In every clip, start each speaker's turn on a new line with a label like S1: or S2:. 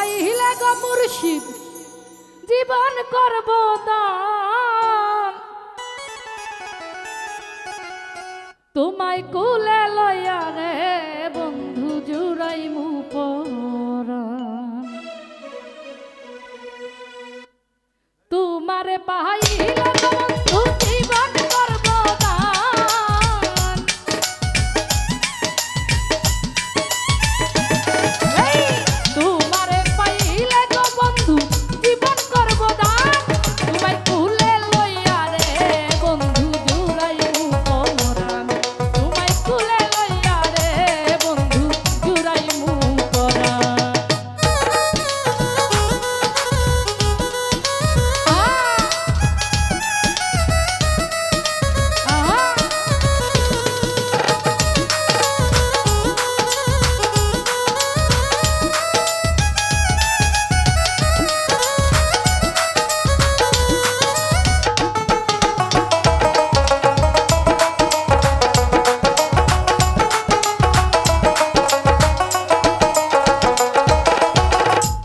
S1: পাইলে গো মুর্শিদ জীবন করব দান তোমায় কুলে লইয়া রে বন্ধু জুড়াইমু পরাণ তোমারে পাইলে গো বন্ধু জীবন করব দান তোমারে পাইলে গো বন্ধু জীবন করব দান তোমায় কুলে লইয়া রে বন্ধু জুড়াইমু পরাণ তোমায় কুলে লইয়া রে বন্ধু জুড়াইমু পরাণ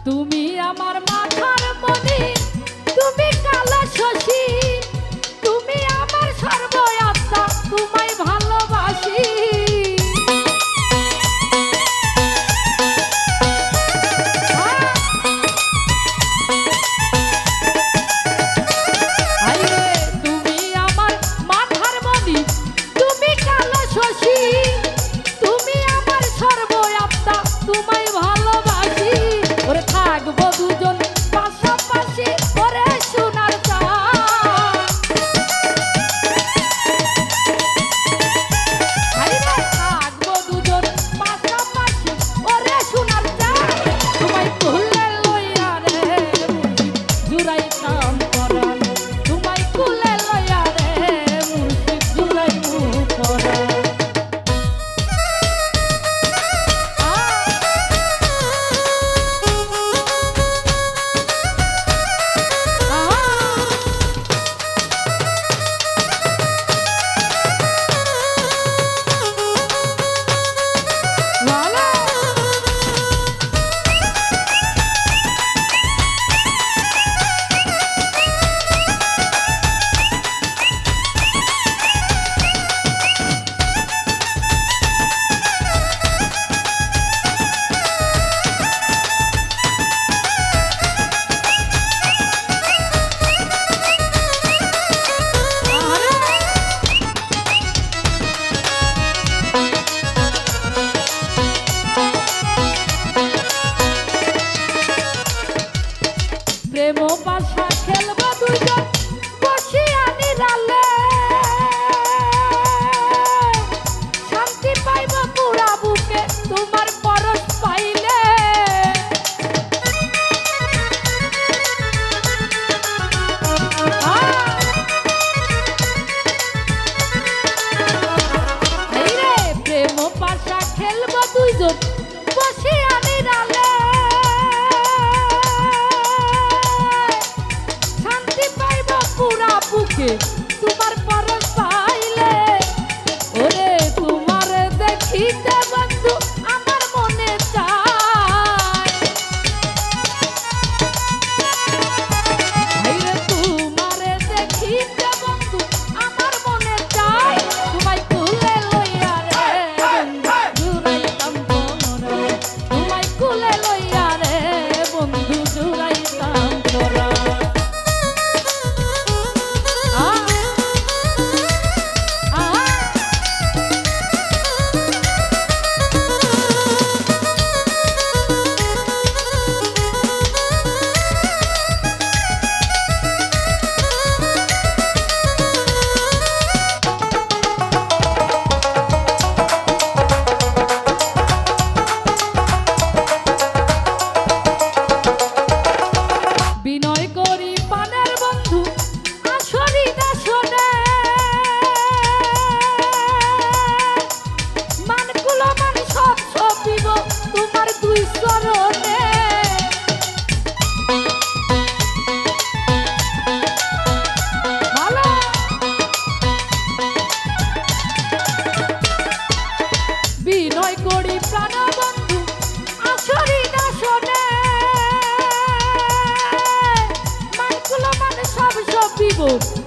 S1: তুমি আমার মাথার মনি তুমি কালো শশী তুমি আমার সর্বয়াত্মা তোমায় ভালোবাসি আইরে তুমি আমার মাথার মনি তুমি কালো শশী তুমি আমার সর্বয়াত্মা তোমায় ভালোবাসি ওরে থাকবো দুজন পাশাপাশি ওরে সোনার চাঁদ আইরে থাকবো দুজন পাশাপাশি ওরে সোনার চাঁদ তোমায় কুলে লইয়া রে মুর্শিদ জুড়াইতাম পরাণ তোমায় কুলে লইয়া রে মুর্শিদ জুড়াইমু পরাণ প্রেম পাশা খেলবো দুজন বসিয়া নিরালে শান্তি পাইব পুরা বুকে তোমার পরশ পাইলে রে প্রেম পাশা খেলবো দুজন বসিয়া নিরালে পুরা বুকে তোমার পরশ পাইলে ওরে তোমার দেখিতে বন্ধু আমার মনে চায় রে তোমার দেখিতে বন্ধু আমার মনে চায় তোমায় কুলে লইয়া রে বন্ধু জুড়াইতাম পরাণ তোমায় কুলে লইয়া রে বন্ধু জুড়াইতাম পরাণ বুক